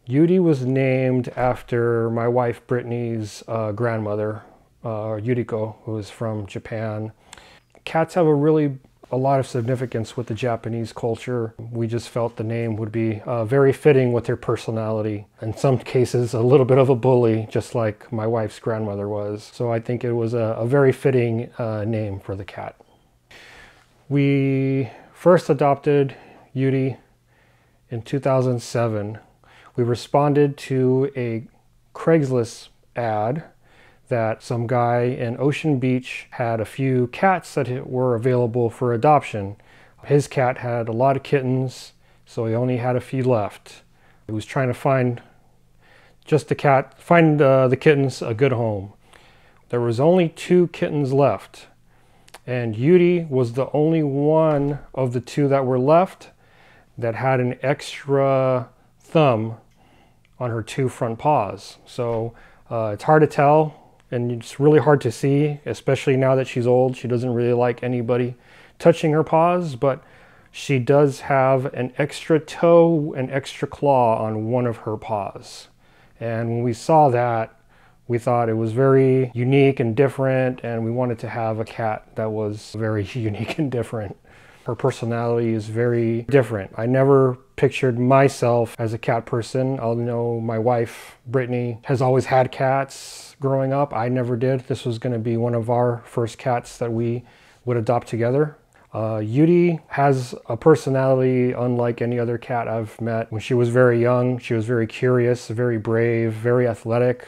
Yuidi was named after my wife Brittany's grandmother, Yuriko, who is from Japan. Cats have a lot of significance with the Japanese culture. We just felt the name would be very fitting with their personality. In some cases, a little bit of a bully, just like my wife's grandmother was. So I think it was a very fitting name for the cat. We first adopted Yuidi in 2007. We responded to a Craigslist ad that some guy in Ocean Beach had a few cats that were available for adoption. His cat had a lot of kittens, so he only had a few left. He was trying to find the kittens a good home. There was only 2 kittens left, and Yuidi was the only one of the 2 that were left that had an extra thumb on her 2 front paws. So it's hard to tell, and it's really hard to see, especially now that she's old. She doesn't really like anybody touching her paws, but she does have an extra toe, an extra claw on one of her paws. And when we saw that, we thought it was very unique and different, and we wanted to have a cat that was very unique and different. Her personality is very different. I never pictured myself as a cat person. I know my wife, Brittany, has always had cats growing up. I never did. This was going to be one of our first cats that we would adopt together. Yuidi has a personality unlike any other cat I've met. When she was very young, she was very curious, very brave, very athletic.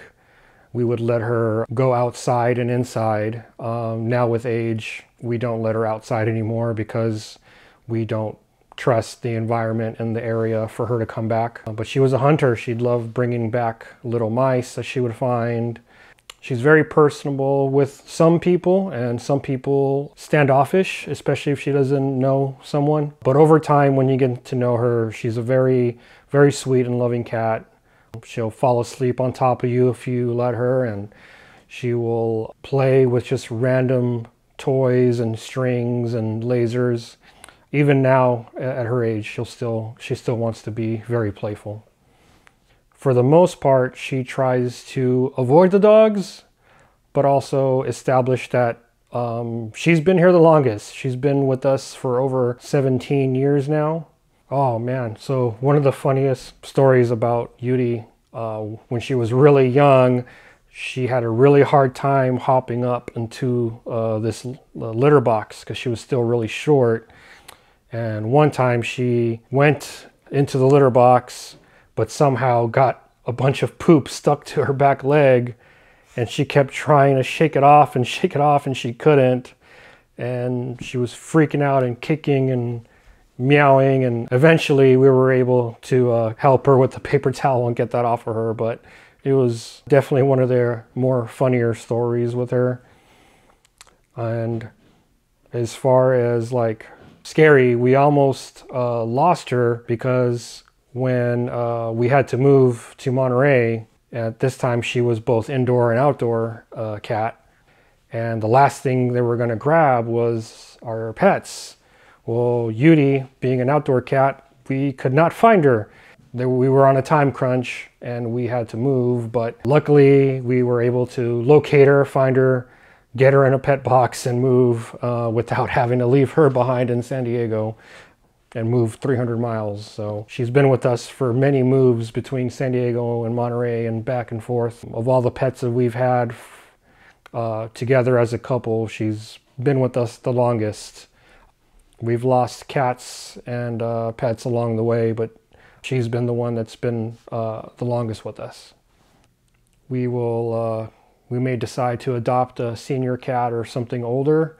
We would let her go outside and inside. Now with age, we don't let her outside anymore because we don't trust the environment and the area for her to come back. But she was a hunter. She'd love bringing back little mice that she would find. She's very personable with some people, and some people standoffish, especially if she doesn't know someone. But over time, when you get to know her, she's a very, very sweet and loving cat. She'll fall asleep on top of you if you let her, and she will play with just random toys and strings and lasers. Even now, at her age, she still wants to be very playful. For the most part, she tries to avoid the dogs, but also establish that she's been here the longest. She's been with us for over 17 years now. Oh man, so one of the funniest stories about Yuidi, when she was really young, she had a really hard time hopping up into this litter box because she was still really short. And one time she went into the litter box, but somehow got a bunch of poop stuck to her back leg, and she kept trying to shake it off, and she couldn't. And she was freaking out and kicking and meowing, and eventually we were able to help her with the paper towel and get that off of her. But it was definitely one of their more funnier stories with her. And as far as like scary, we almost lost her because when we had to move to Monterey, at this time she was both indoor and outdoor cat, and the last thing they were going to grab was our pets. Well, Yuidi, being an outdoor cat, we could not find her. We were on a time crunch and we had to move, but luckily we were able to locate her, find her, get her in a pet box, and move without having to leave her behind in San Diego and move 300 miles. So she's been with us for many moves between San Diego and Monterey and back and forth. Of all the pets that we've had together as a couple, she's been with us the longest. We've lost cats and pets along the way, but she's been the one that's been the longest with us. We may decide to adopt a senior cat or something older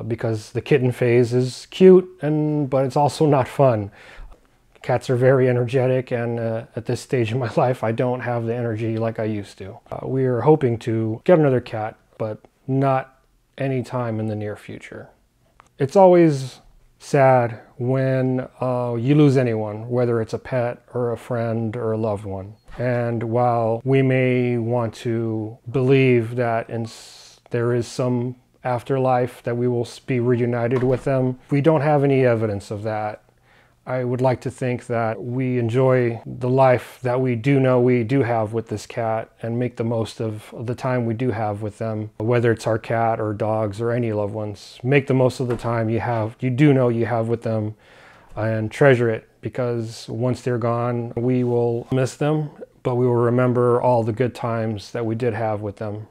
because the kitten phase is cute, but it's also not fun. Cats are very energetic, and at this stage in my life, I don't have the energy like I used to. We are hoping to get another cat, but not anytime in the near future. It's always sad when you lose anyone, whether it's a pet or a friend or a loved one. And while we may want to believe that there is some afterlife, that we will be reunited with them, we don't have any evidence of that. I would like to think that we enjoy the life that we do know we do have with this cat and make the most of the time we do have with them, whether it's our cat or dogs or any loved ones. Make the most of the time you do know you have with them and treasure it, because once they're gone, we will miss them, but we will remember all the good times that we did have with them.